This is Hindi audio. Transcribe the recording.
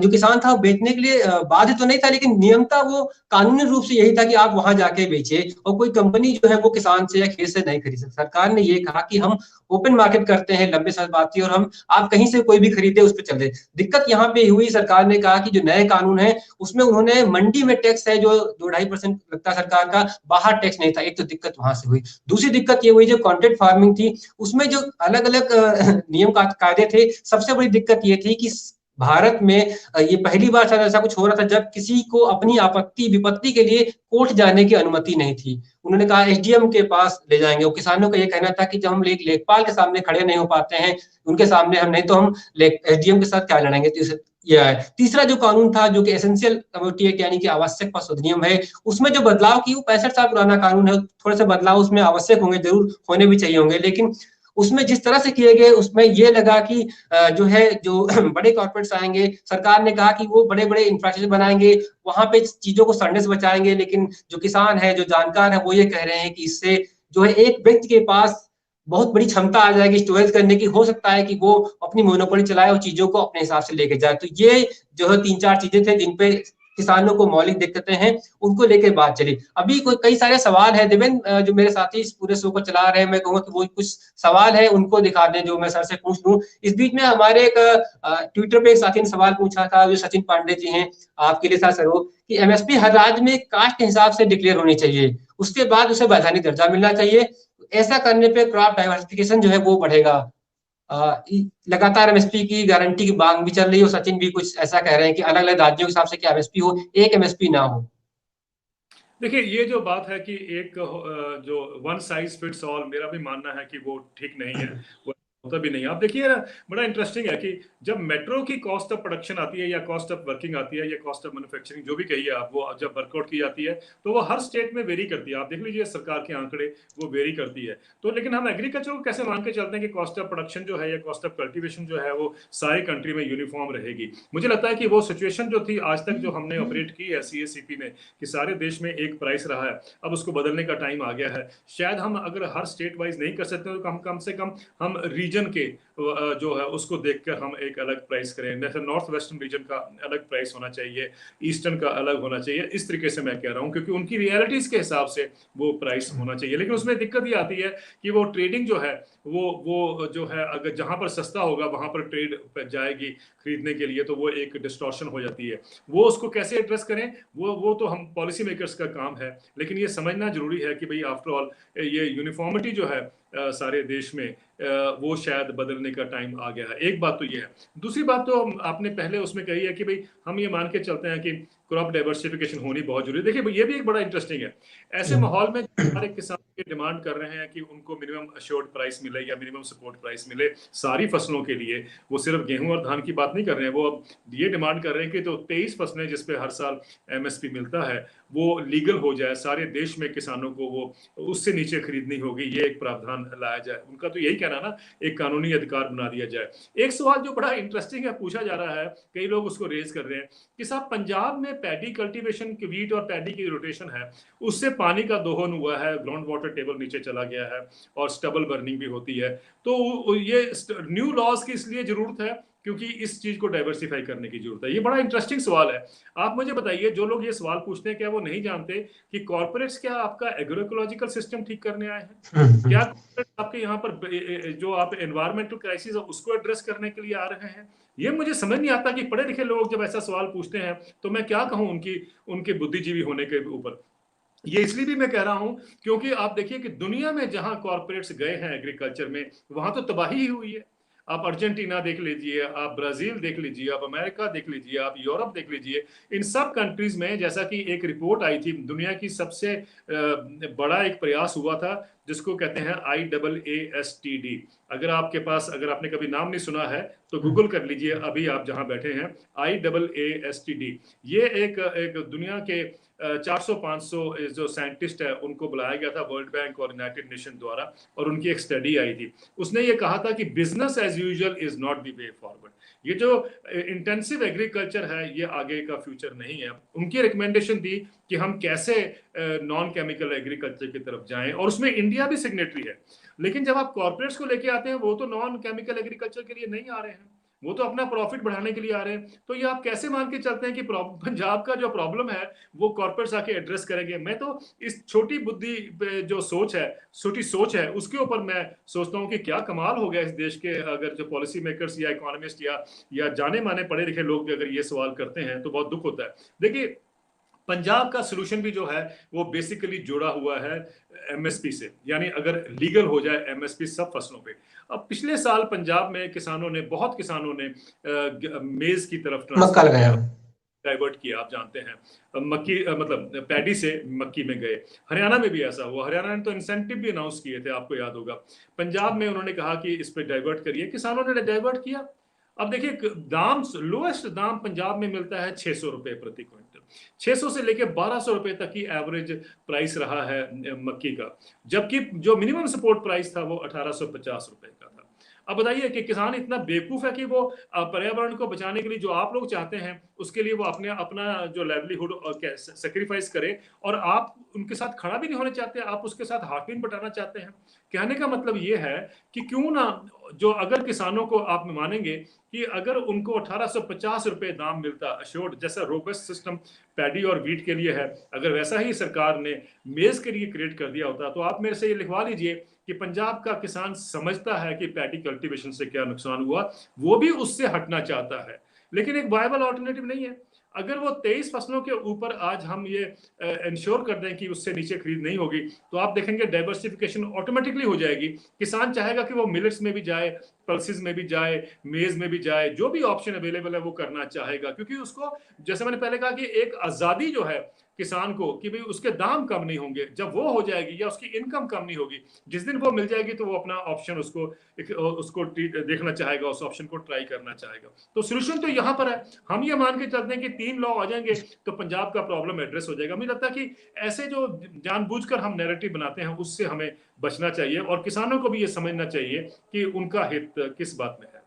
जो किसान था वो बेचने के लिए बाध्य तो नहीं था, लेकिन नियमता वो कानूनी रूप से यही था कि आप वहां जाके बेचिए, और कोई कंपनी जो है वो किसान से या खेत से नहीं खरीद सकती। सरकार ने ये कहा कि हम ओपन मार्केट करते हैं, लंबे समय बाद थी, और हम आप कहीं से कोई भी खरीदे उस पर चले। दिक्कत यहाँ पे हुई, सरकार ने कहा कि जो नए कानून है उसमें उन्होंने मंडी में टैक्स है जो 2-2.5% लगता है सरकार का, बाहर टैक्स नहीं था। एक तो दिक्कत वहां से हुई। दूसरी दिक्कत ये हुई, जो कॉन्ट्रैक्ट फार्मिंग थी उसमें जो अलग अलग नियम कायदे थे, सबसे बड़ी दिक्कत ये थी कि भारत में ये पहली बार शायद ऐसा कुछ हो रहा था जब किसी को अपनी आपत्ति विपत्ति के लिए कोर्ट जाने की अनुमति नहीं थी। उन्होंने कहा एसडीएम के पास ले जाएंगे। और किसानों का ये कहना था कि जब हम लेखपाल के सामने खड़े नहीं हो पाते हैं, उनके सामने हम नहीं, तो हम एसडीएम के साथ क्या लड़ेंगे। यह है। तीसरा जो कानून था जो कि एसेंशियल कमोडिटी एक्ट यानी कि आवश्यक पशु अधिनियम है, उसमें जो बदलाव की, वो 65 साल पुराना कानून है, थोड़े से बदलाव उसमें आवश्यक होंगे, जरूर होने भी चाहिए होंगे, लेकिन उसमें जिस तरह से किए गए उसमें ये लगा कि जो है जो बड़े कॉर्पोरेट्स आएंगे, सरकार ने कहा कि वो बड़े बड़े इंफ्रास्ट्रक्चर बनाएंगे, वहां पे चीजों को सड़ने से बचाएंगे, लेकिन जो किसान है, जो जानकार है, वो ये कह रहे हैं कि इससे जो है एक व्यक्ति के पास बहुत बड़ी क्षमता आ जाएगी स्टोरेज करने की। हो सकता है कि वो अपनी मोनोपोली चलाए और चीजों को अपने हिसाब से लेके जाए। तो ये जो है 3-4 चीजें थे जिनपे किसानों को मौलिक दिक्कतें हैं, उनको लेकर बात चली। अभी कोई कई सारे सवाल है देवेंद्र, जो मेरे साथी इस पूरे शो को चला रहे हैं, मैं कहूंगा कि वो कुछ सवाल है उनको दिखा दें जो मैं सर से पूछ लूं। इस बीच में हमारे एक ट्विटर पे एक साथी ने सवाल पूछा था, जो सचिन पांडे जी हैं, आपके लिए था सर वो, कि एमएसपी हर राज्य में कास्ट के हिसाब से डिक्लेयर होनी चाहिए, उसके बाद उसे वैधानिक दर्जा मिलना चाहिए। ऐसा करने पे क्रॉप डाइवर्सिफिकेशन जो है वो बढ़ेगा। लगातार एमएसपी की गारंटी की मांग भी चल रही है, और सचिन भी कुछ ऐसा कह रहे हैं कि अलग अलग राज्यों के हिसाब से क्या एमएसपी हो, एक एमएसपी ना हो। देखिए, ये जो बात है कि एक जो वन साइज फिट्स ऑल, मेरा भी मानना है कि वो ठीक नहीं है, वो होता भी नहीं है। आप देखिए ना, बड़ा इंटरेस्टिंग है कि जब मेट्रो की कॉस्ट ऑफ प्रोडक्शन आती है या कॉस्ट ऑफ वर्किंग आती है या कॉस्ट ऑफ मैन्युफैक्चरिंग, जो भी कहिए आप, वो जब वर्कआउट की जाती है तो वो हर स्टेट में वेरी करती है। आप देख लीजिए सरकार के आंकड़े, वो वेरी करती है। तो लेकिन हम एग्रीकल्चर को कैसे मान के चलते हैं कि कॉस्ट ऑफ प्रोडक्शन जो है या कॉस्ट ऑफ कल्टिवेशन जो है वो सारी कंट्री में यूनिफॉर्म रहेगी। मुझे लगता है कि वो सिचुएशन जो थी आज तक जो हमने ऑपरेट की है सीएसीपी में, कि सारे देश में एक प्राइस रहा है, अब उसको बदलने का टाइम आ गया है। शायद हम अगर हर स्टेट वाइज नहीं कर सकते तो कम से कम हम रीजन के जो है उसको देखकर हम एक अलग प्राइस करें। जैसे नॉर्थ वेस्टर्न रीजन का अलग प्राइस होना चाहिए, ईस्टर्न का अलग होना चाहिए, इस तरीके से मैं कह रहा हूं, क्योंकि उनकी रियलिटीज के हिसाब से वो प्राइस होना चाहिए। लेकिन उसमें दिक्कत ये आती है कि वो ट्रेडिंग जो है वो जो है, अगर जहां पर सस्ता होगा वहां पर ट्रेड जाएगी खरीदने के लिए, तो वो एक डिस्टॉर्शन हो जाती है। वो उसको कैसे एड्रेस करें, वो तो हम पॉलिसी मेकर्स का काम है। लेकिन ये समझना जरूरी है कि भाई आफ्टर ऑल ये यूनिफॉर्मिटी जो है सारे देश में, वो शायद बदलने का टाइम आ गया है। एक बात तो ये है। दूसरी बात तो आपने पहले उसमें कही है कि भाई हम ये मान के चलते हैं कि क्रॉप डाइवर्सिफिकेशन होनी बहुत जरूरी है। देखिए, ये भी एक बड़ा इंटरेस्टिंग है। ऐसे माहौल में हमारे किसान ये डिमांड कर रहे हैं कि उनको मिनिमम अश्योर्ड प्राइस मिले या मिनिमम सपोर्ट प्राइस मिले सारी फसलों के लिए। वो सिर्फ गेहूं और धान की बात नहीं कर रहे हैं, वो अब ये डिमांड कर रहे हैं कि तो 23 फसलें जिसपे हर साल एमएसपी मिलता है वो लीगल हो जाए, सारे देश में किसानों को वो उससे नीचे खरीदनी होगी, ये एक प्रावधान लाया जाए। उनका तो यही कहना ना, एक कानूनी अधिकार बना दिया जाए। एक सवाल जो बड़ा इंटरेस्टिंग है, पूछा जा रहा है, कई लोग उसको रेज कर रहे हैं कि साहब पंजाब में पैडी कल्टीवेशन की, वीट और पैडी की रोटेशन है, उससे पानी का दोहन हुआ है, ग्राउंड वाटर टेबल नीचे चला गया है और स्टबल बर्निंग भी होती है। तो ये न्यू लॉज की इसलिए जरूरत है क्योंकि इस चीज को डाइवर्सिफाई करने की जरूरत है। ये बड़ा इंटरेस्टिंग सवाल है। आप मुझे बताइए, जो लोग ये सवाल पूछते हैं, क्या वो नहीं जानते कि कॉर्पोरेट्स क्या आपका एग्रोइकोलॉजिकल सिस्टम ठीक करने आए हैं? क्या कॉर्पोरेट्स आपके यहाँ पर जो आप एनवायरमेंटल क्राइसिस है उसको एड्रेस करने के लिए आ रहे हैं? ये मुझे समझ नहीं आता कि पढ़े लिखे लोग जब ऐसा सवाल पूछते हैं तो मैं क्या कहूं उनके बुद्धिजीवी होने के ऊपर। ये इसलिए भी मैं कह रहा हूं क्योंकि आप देखिए कि दुनिया में जहां कॉर्पोरेट्स गए हैं एग्रीकल्चर में, वहां तो तबाही ही हुई है। आप अर्जेंटीना देख लीजिए, आप ब्राजील देख लीजिए, आप अमेरिका देख लीजिए, आप यूरोप देख लीजिए। इन सब कंट्रीज में, जैसा कि एक रिपोर्ट आई थी, दुनिया की सबसे बड़ा एक प्रयास हुआ था जिसको कहते हैं IAASTD। अगर आपके पास, अगर आपने कभी नाम नहीं सुना है तो गूगल कर लीजिए अभी आप जहां बैठे हैं, IAASTD। ये एक दुनिया के 400-500 जो साइंटिस्ट है उनको बुलाया गया था वर्ल्ड बैंक और यूनाइटेड नेशन द्वारा, और उनकी एक स्टडी आई थी। उसने ये कहा था कि business as usual is not the way forward. ये जो इंटेंसिव एग्रीकल्चर है ये आगे का फ्यूचर नहीं है। उनकी रिकमेंडेशन थी कि हम कैसे नॉन केमिकल एग्रीकल्चर की तरफ जाएं, और उसमें इंडिया भी सिग्नेटरी है। लेकिन जब आप कॉर्पोरेट्स को लेके आते हैं, वो तो नॉन केमिकल एग्रीकल्चर के लिए नहीं आ रहे हैं। वो तो अपना प्रॉफिट बढ़ाने के लिए आ रहे हैं। तो ये आप कैसे मान के चलते हैं कि पंजाब का जो प्रॉब्लम है वो कॉर्पोरेट्स आके एड्रेस करेंगे? मैं तो इस छोटी बुद्धि जो सोच है, छोटी सोच है, उसके ऊपर मैं सोचता हूँ कि क्या कमाल हो गया इस देश के अगर जो पॉलिसी मेकर्स या इकोनॉमिस्ट या जाने माने पढ़े लिखे लोग भी अगर ये सवाल करते हैं तो बहुत दुख होता है। देखिए, पंजाब का सोल्यूशन भी जो है वो बेसिकली जुड़ा हुआ है एमएसपी से, यानी अगर लीगल हो जाए एमएसपी सब फसलों पे। अब पिछले साल पंजाब में बहुत किसानों ने मेज की तरफ मक्का ट्रांसफर लगाया। किया, डाइवर्ट किया, आप जानते हैं मक्की मतलब पैडी से मक्की में गए। हरियाणा में भी ऐसा हुआ, हरियाणा ने तो इंसेंटिव भी अनाउंस किए थे, आपको याद होगा। पंजाब में उन्होंने कहा कि इस पे डाइवर्ट करिए, किसानों ने डाइवर्ट किया। अब देखिए, दाम लोएस्ट दाम पंजाब में मिलता है 600 रुपए प्रति क्विंटल, 600 से लेके 1200 रुपए तक की एवरेज प्राइस रहा है मक्की का, जबकि जो मिनिमम सपोर्ट प्राइस था वो 1850 रुपए का था। अब बताइए कि किसान इतना बेवकूफ है कि वो पर्यावरण को बचाने के लिए जो आप लोग चाहते हैं उसके लिए वो अपना जो लाइवलीहुड सेक्रीफाइस करे, और आप उनके साथ खड़ा भी नहीं होने चाहते, आप उसके साथ हाथ भी बटाना चाहते हैं। कहने का मतलब ये है कि क्यों ना, जो अगर किसानों को आप मानेंगे कि अगर उनको 1850 रुपए दाम मिलता अश्योर्ड, जैसा रोबस्ट सिस्टम पैडी और वीट के लिए है, अगर वैसा ही सरकार ने मेज के लिए क्रिएट कर दिया होता, तो आप मेरे से ये लिखवा लीजिए कि पंजाब का किसान समझता है कि पैडी कल्टीवेशन से क्या नुकसान हुआ, वो भी उससे हटना चाहता है, लेकिन एक वायबल ऑल्टरनेटिव नहीं है। अगर वो 23 फसलों के ऊपर आज हम ये इंश्योर कर दें कि उससे नीचे खरीद नहीं होगी, तो आप देखेंगे डाइवर्सिफिकेशन ऑटोमेटिकली हो जाएगी। किसान चाहेगा कि वो मिलेट्स में भी जाए, पल्सेस में भी जाए, मेज में भी जाए, जो भी ऑप्शन अवेलेबल है वो करना चाहेगा, क्योंकि उसको, जैसे मैंने पहले कहा, कि एक आजादी जो है किसान को कि भाई उसके दाम कम नहीं होंगे, जब वो हो जाएगी या उसकी इनकम कम नहीं होगी, जिस दिन वो मिल जाएगी तो वो अपना ऑप्शन उसको देखना चाहेगा, उस ऑप्शन को ट्राई करना चाहेगा। तो सोल्यूशन तो यहाँ पर है। हम ये मान के चलते हैं कि 3 लॉ आ जाएंगे तो पंजाब का प्रॉब्लम एड्रेस हो जाएगा। मुझे लगता है कि ऐसे जो जानबूझकर हम नैरेटिव बनाते हैं उससे हमें बचना चाहिए, और किसानों को भी ये समझना चाहिए कि उनका हित किस बात में है।